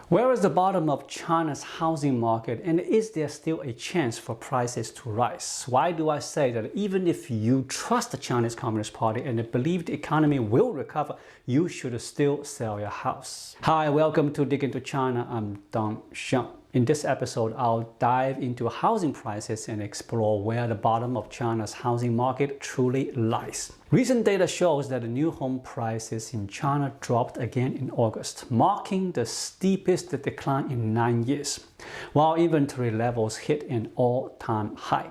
Where is the bottom of China's housing market, and is there still a chance for prices to rise? Why do I say that even if you trust the Chinese Communist Party and believe the economy will recover, you should still sell your house? Hi, welcome to Dig Into China. I'm Dong Xiang. In this episode, I'll dive into housing prices and explore where the bottom of China's housing market truly lies. Recent data shows that the new home prices in China dropped again in August, marking the steepest decline in 9 years, while inventory levels hit an all-time high.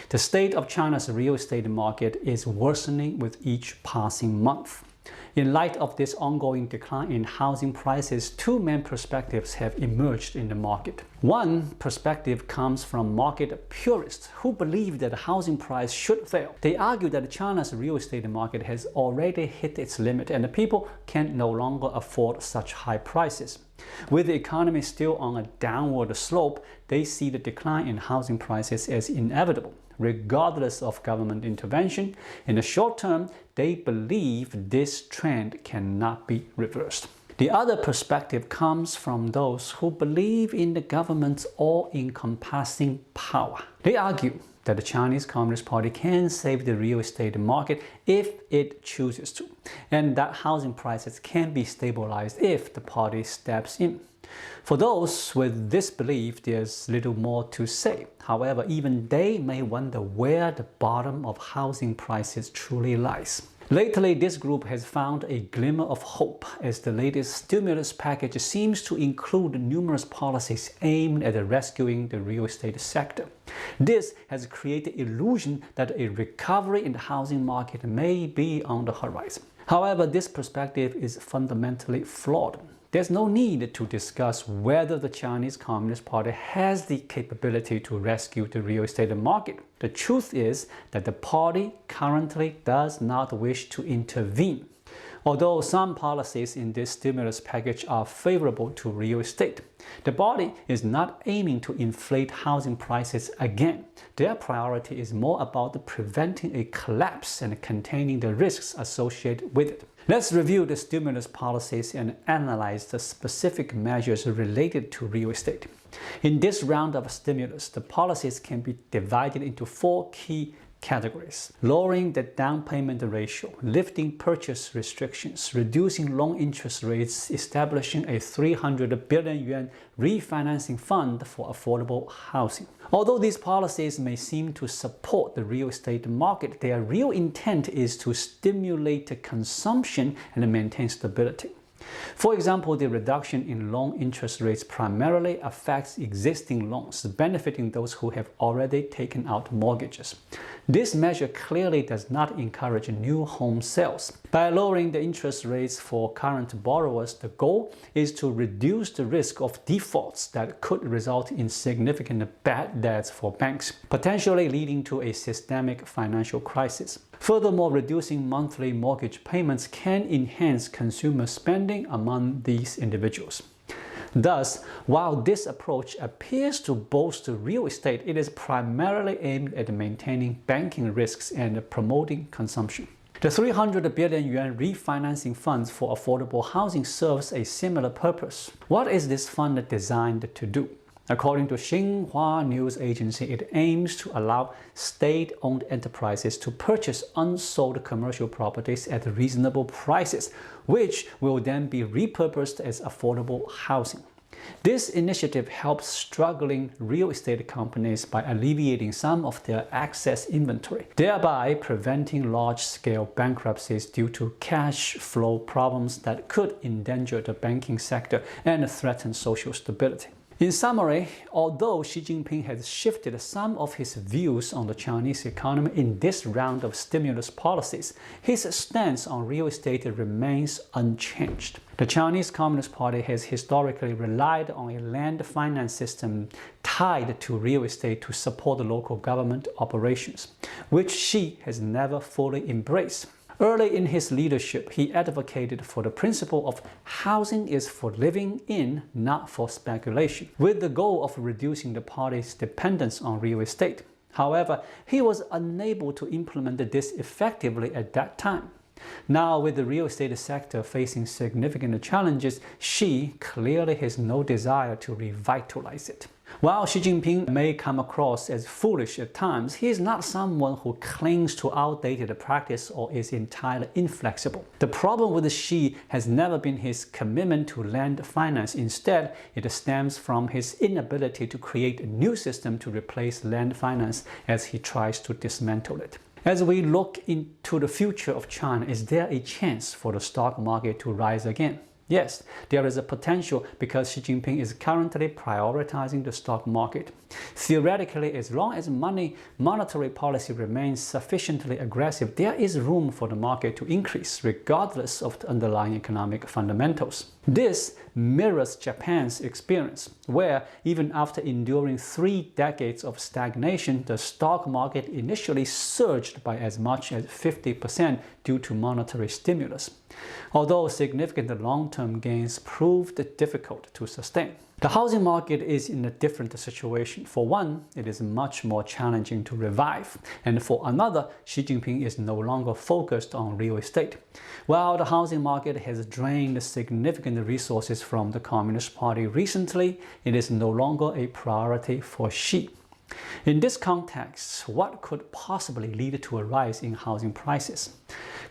The state of China's real estate market is worsening with each passing month. In light of this ongoing decline in housing prices, two main perspectives have emerged in the market. One perspective comes from market purists who believe that the housing price should fail. They argue that China's real estate market has already hit its limit and the people can no longer afford such high prices. With the economy still on a downward slope, they see the decline in housing prices as inevitable. Regardless of government intervention, in the short term, they believe this trend cannot be reversed. The other perspective comes from those who believe in the government's all-encompassing power. They argue that the Chinese Communist Party can save the real estate market if it chooses to, and that housing prices can be stabilized if the party steps in. For those with this belief, there's little more to say. However, even they may wonder where the bottom of housing prices truly lies. Lately, this group has found a glimmer of hope as the latest stimulus package seems to include numerous policies aimed at rescuing the real estate sector. This has created the illusion that a recovery in the housing market may be on the horizon. However, this perspective is fundamentally flawed. There's no need to discuss whether the Chinese Communist Party has the capability to rescue the real estate market. The truth is that the party currently does not wish to intervene. Although some policies in this stimulus package are favorable to real estate, the party is not aiming to inflate housing prices again. Their priority is more about preventing a collapse and containing the risks associated with it. Let's review the stimulus policies and analyze the specific measures related to real estate. In this round of stimulus, the policies can be divided into four key categories: lowering the down payment ratio, lifting purchase restrictions, reducing loan interest rates, establishing a 300 billion yuan refinancing fund for affordable housing. Although these policies may seem to support the real estate market, their real intent is to stimulate consumption and maintain stability. For example, the reduction in loan interest rates primarily affects existing loans, benefiting those who have already taken out mortgages. This measure clearly does not encourage new home sales. By lowering the interest rates for current borrowers, the goal is to reduce the risk of defaults that could result in significant bad debts for banks, potentially leading to a systemic financial crisis. Furthermore, reducing monthly mortgage payments can enhance consumer spending among these individuals. Thus, while this approach appears to bolster real estate, it is primarily aimed at maintaining banking risks and promoting consumption. The 300 billion yuan refinancing fund for affordable housing serves a similar purpose. What is this fund designed to do? According to Xinhua News Agency, it aims to allow state-owned enterprises to purchase unsold commercial properties at reasonable prices, which will then be repurposed as affordable housing. This initiative helps struggling real estate companies by alleviating some of their excess inventory, thereby preventing large-scale bankruptcies due to cash flow problems that could endanger the banking sector and threaten social stability. In summary, although Xi Jinping has shifted some of his views on the Chinese economy in this round of stimulus policies, his stance on real estate remains unchanged. The Chinese Communist Party has historically relied on a land finance system tied to real estate to support the local government operations, which Xi has never fully embraced. Early in his leadership, he advocated for the principle of housing is for living in, not for speculation, with the goal of reducing the party's dependence on real estate. However, he was unable to implement this effectively at that time. Now, with the real estate sector facing significant challenges, Xi clearly has no desire to revitalize it. While Xi Jinping may come across as foolish at times, he is not someone who clings to outdated practice or is entirely inflexible. The problem with Xi has never been his commitment to land finance. Instead, it stems from his inability to create a new system to replace land finance as he tries to dismantle it. As we look into the future of China, is there a chance for the stock market to rise again? Yes, there is a potential because Xi Jinping is currently prioritizing the stock market. Theoretically, as long as monetary policy remains sufficiently aggressive, there is room for the market to increase regardless of the underlying economic fundamentals. This mirrors Japan's experience, where even after enduring 3 decades of stagnation, the stock market initially surged by as much as 50% due to monetary stimulus, although significant long-term gains proved difficult to sustain. The housing market is in a different situation. For one, it is much more challenging to revive, and for another, Xi Jinping is no longer focused on real estate. While the housing market has drained significant resources from the Communist Party recently, it is no longer a priority for Xi. In this context, what could possibly lead to a rise in housing prices?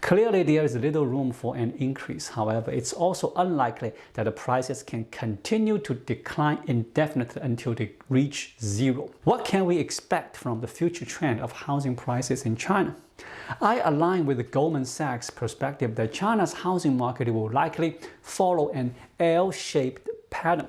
Clearly, there is little room for an increase. However, it's also unlikely that the prices can continue to decline indefinitely until they reach zero. What can we expect from the future trend of housing prices in China? I align with the Goldman Sachs perspective that China's housing market will likely follow an L-shaped pattern.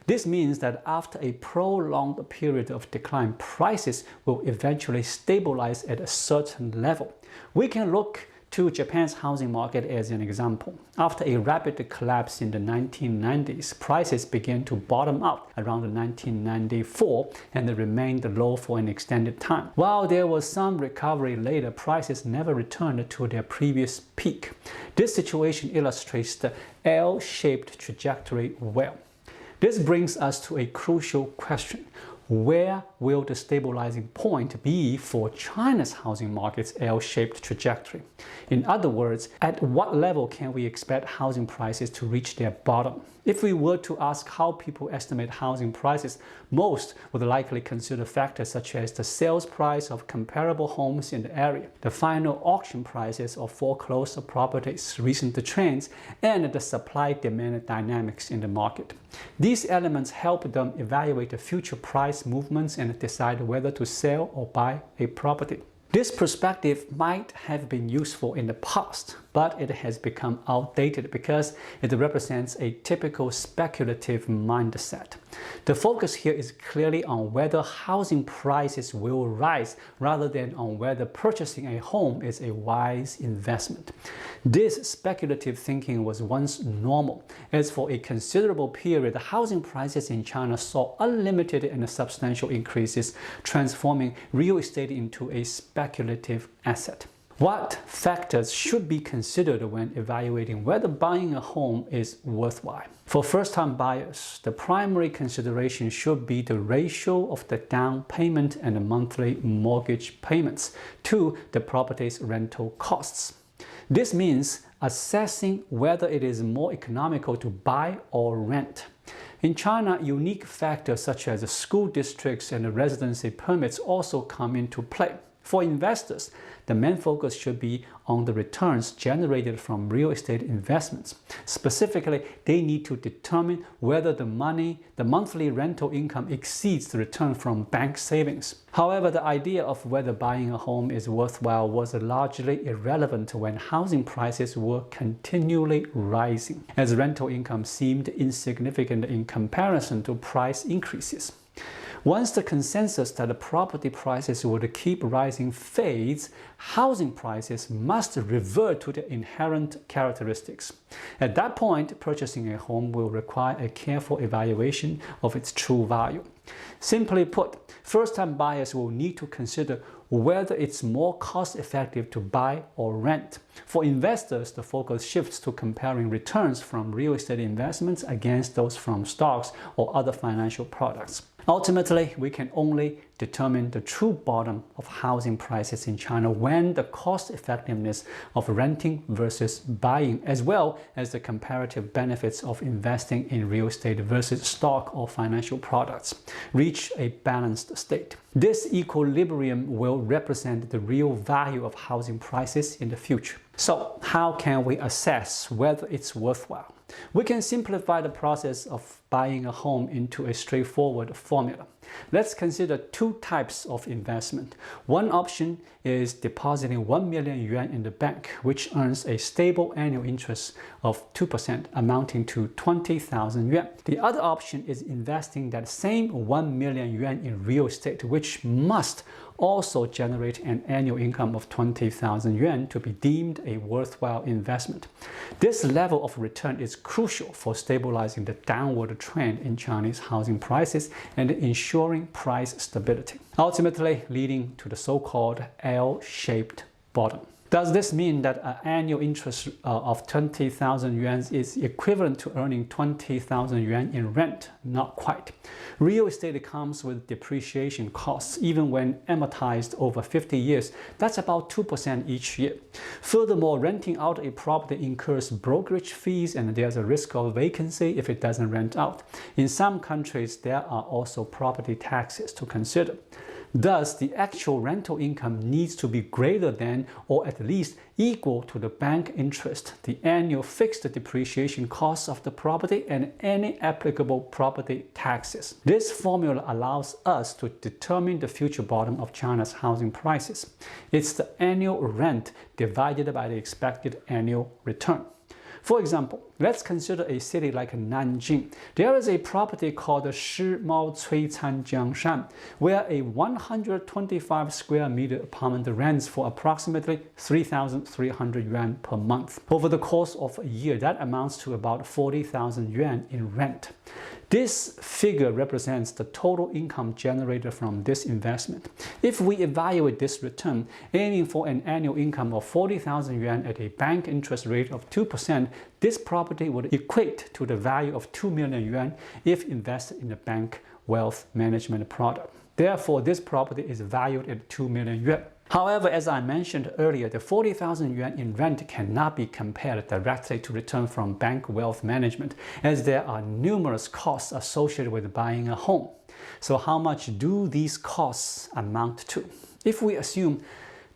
This means that after a prolonged period of decline, prices will eventually stabilize at a certain level. We can look to Japan's housing market as an example. After a rapid collapse in the 1990s, prices began to bottom out around 1994 and they remained low for an extended time. While there was some recovery later, prices never returned to their previous peak. This situation illustrates the L-shaped trajectory well. This brings us to a crucial question. Where will the stabilizing point be for China's housing market's L-shaped trajectory? In other words, at what level can we expect housing prices to reach their bottom? If we were to ask how people estimate housing prices, most would likely consider factors such as the sales price of comparable homes in the area, the final auction prices of foreclosed properties, recent trends, and the supply-demand dynamics in the market. These elements help them evaluate the future price movements and decide whether to sell or buy a property. This perspective might have been useful in the past, but it has become outdated because it represents a typical speculative mindset. The focus here is clearly on whether housing prices will rise rather than on whether purchasing a home is a wise investment. This speculative thinking was once normal, as for a considerable period, housing prices in China saw unlimited and substantial increases, transforming real estate into a speculative asset. What factors should be considered when evaluating whether buying a home is worthwhile? For first-time buyers, the primary consideration should be the ratio of the down payment and the monthly mortgage payments to the property's rental costs. This means assessing whether it is more economical to buy or rent. In China, unique factors such as school districts and residency permits also come into play. For investors, the main focus should be on the returns generated from real estate investments. Specifically, they need to determine whether the monthly rental income exceeds the return from bank savings. However, the idea of whether buying a home is worthwhile was largely irrelevant when housing prices were continually rising, as rental income seemed insignificant in comparison to price increases. Once the consensus that the property prices would keep rising fades, housing prices must revert to their inherent characteristics. At that point, purchasing a home will require a careful evaluation of its true value. Simply put, first-time buyers will need to consider whether it's more cost-effective to buy or rent. For investors, the focus shifts to comparing returns from real estate investments against those from stocks or other financial products. Ultimately, we can only determine the true bottom of housing prices in China when the cost effectiveness of renting versus buying, as well as the comparative benefits of investing in real estate versus stock or financial products, reach a balanced state. This equilibrium will represent the real value of housing prices in the future. So, how can we assess whether it's worthwhile? We can simplify the process of buying a home into a straightforward formula. Let's consider two types of investment. One option is depositing 1 million yuan in the bank, which earns a stable annual interest of 2%, amounting to 20,000 yuan. The other option is investing that same 1 million yuan in real estate, which must also generate an annual income of 20,000 yuan to be deemed a worthwhile investment. This level of return is crucial for stabilizing the downward trend in Chinese housing prices and ensuring price stability, ultimately leading to the so-called L-shaped bottom. Does this mean that an annual interest of 20,000 yuan is equivalent to earning 20,000 yuan in rent? Not quite. Real estate comes with depreciation costs, even when amortized over 50 years. That's about 2% each year. Furthermore, renting out a property incurs brokerage fees, and there's a risk of vacancy if it doesn't rent out. In some countries, there are also property taxes to consider. Thus, the actual rental income needs to be greater than, or at least equal to, the bank interest, the annual fixed depreciation costs of the property, and any applicable property taxes. This formula allows us to determine the future bottom of China's housing prices. It's the annual rent divided by the expected annual return. For example, let's consider a city like Nanjing. There is a property called Shi Mao Cui Can Jiangshan, where a 125 square meter apartment rents for approximately 3,300 yuan per month. Over the course of a year, that amounts to about 40,000 yuan in rent. This figure represents the total income generated from this investment. If we evaluate this return, aiming for an annual income of 40,000 yuan at a bank interest rate of 2%, this property would equate to the value of 2 million yuan if invested in a bank wealth management product. Therefore, this property is valued at 2 million yuan. However, as I mentioned earlier, the 40,000 yuan in rent cannot be compared directly to return from bank wealth management, as there are numerous costs associated with buying a home. So how much do these costs amount to? If we assume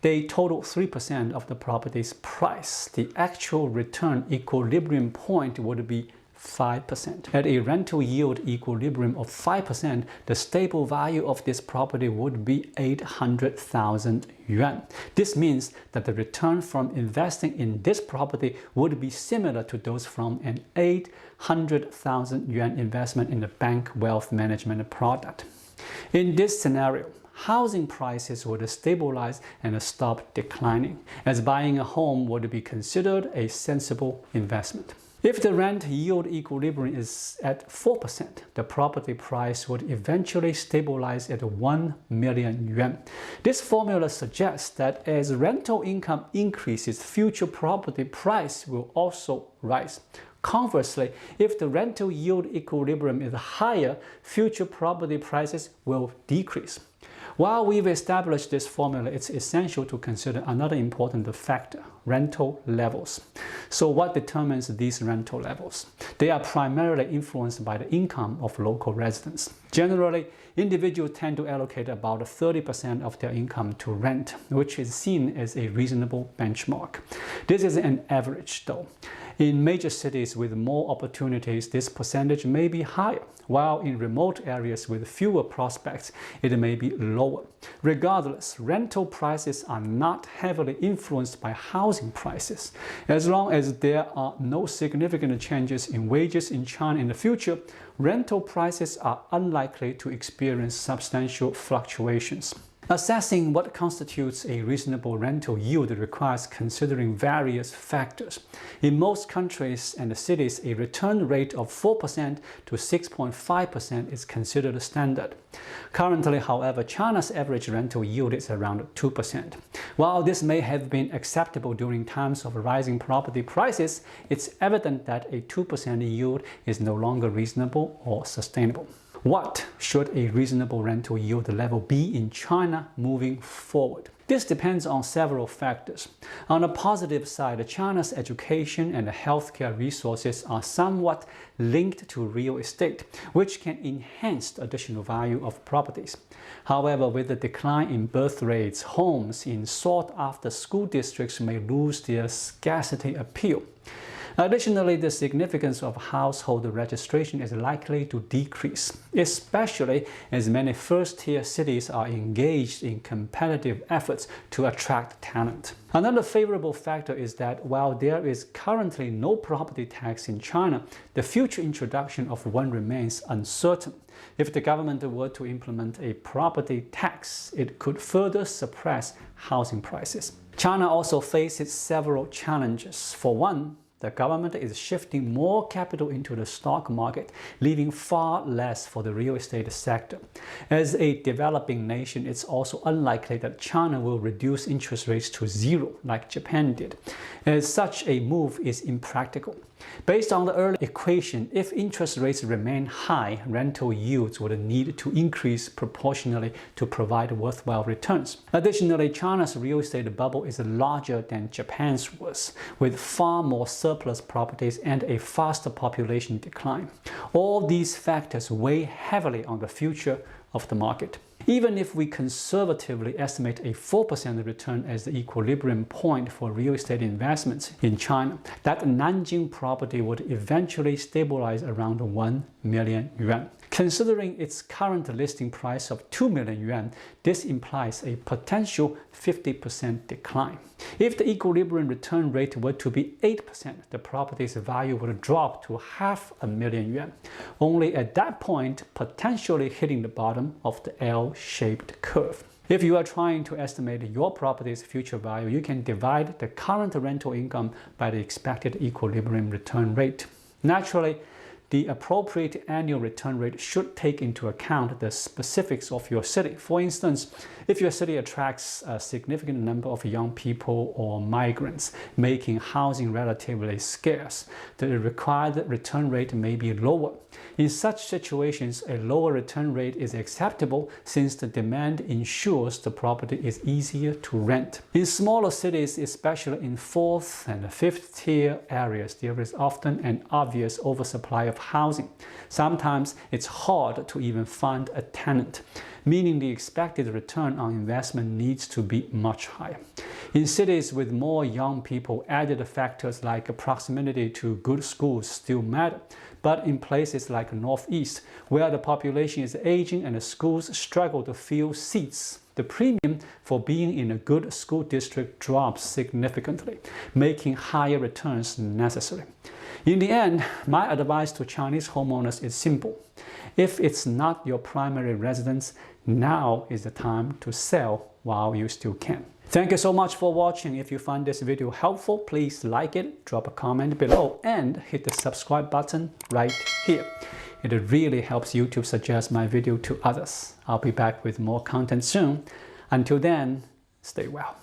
they total 3% of the property's price, the actual return equilibrium point would be 5%. At a rental yield equilibrium of 5%, the stable value of this property would be 800,000 yuan. This means that the return from investing in this property would be similar to those from an 800,000 yuan investment in a bank wealth management product. In this scenario, housing prices would stabilize and stop declining, as buying a home would be considered a sensible investment. If the rent yield equilibrium is at 4%, the property price would eventually stabilize at 1 million yuan. This formula suggests that as rental income increases, future property price will also rise. Conversely, if the rental yield equilibrium is higher, future property prices will decrease. While we've established this formula, it's essential to consider another important factor: rental levels. So what determines these rental levels? They are primarily influenced by the income of local residents. Generally, individuals tend to allocate about 30% of their income to rent, which is seen as a reasonable benchmark. This is an average, though. In major cities with more opportunities, this percentage may be higher, while in remote areas with fewer prospects, it may be lower. Regardless, rental prices are not heavily influenced by housing prices. As long as there are no significant changes in wages in China in the future, rental prices are unlikely to experience substantial fluctuations. Assessing what constitutes a reasonable rental yield requires considering various factors. In most countries and cities, a return rate of 4% to 6.5% is considered standard. Currently, however, China's average rental yield is around 2%. While this may have been acceptable during times of rising property prices, it's evident that a 2% yield is no longer reasonable or sustainable. What should a reasonable rental yield level be in China moving forward? This depends on several factors. On the positive side, China's education and healthcare resources are somewhat linked to real estate, which can enhance the additional value of properties. However, with the decline in birth rates, homes in sought-after school districts may lose their scarcity appeal. Additionally, the significance of household registration is likely to decrease, especially as many first-tier cities are engaged in competitive efforts to attract talent. Another favorable factor is that while there is currently no property tax in China, the future introduction of one remains uncertain. If the government were to implement a property tax, it could further suppress housing prices. China also faces several challenges. For one, the government is shifting more capital into the stock market, leaving far less for the real estate sector. As a developing nation, it's also unlikely that China will reduce interest rates to zero like Japan did, as such a move is impractical. Based on the early equation, if interest rates remain high, rental yields would need to increase proportionally to provide worthwhile returns. Additionally, China's real estate bubble is larger than Japan's was, with far more surplus properties and a faster population decline. All these factors weigh heavily on the future of the market. Even if we conservatively estimate a 4% return as the equilibrium point for real estate investments in China, that Nanjing property would eventually stabilize around 1 million yuan. Considering its current listing price of 2 million yuan, this implies a potential 50% decline. If the equilibrium return rate were to be 8%, the property's value would drop to 500,000 yuan, only at that point potentially hitting the bottom of the L-shaped curve. If you are trying to estimate your property's future value, you can divide the current rental income by the expected equilibrium return rate. Naturally, the appropriate annual return rate should take into account the specifics of your city. For instance, if your city attracts a significant number of young people or migrants, making housing relatively scarce, the required return rate may be lower. In such situations, a lower return rate is acceptable since the demand ensures the property is easier to rent. In smaller cities, especially in 4th and 5th tier areas, there is often an obvious oversupply of housing. Sometimes it's hard to even find a tenant, meaning the expected return on investment needs to be much higher. In cities with more young people, added factors like proximity to good schools still matter. But in places like Northeast, where the population is aging and the schools struggle to fill seats, the premium for being in a good school district drops significantly, making higher returns necessary. In the end, my advice to Chinese homeowners is simple. If it's not your primary residence, now is the time to sell while you still can. Thank you so much for watching. If you find this video helpful, please like it, drop a comment below, and hit the subscribe button right here. It really helps YouTube suggest my video to others. I'll be back with more content soon. Until then, stay well.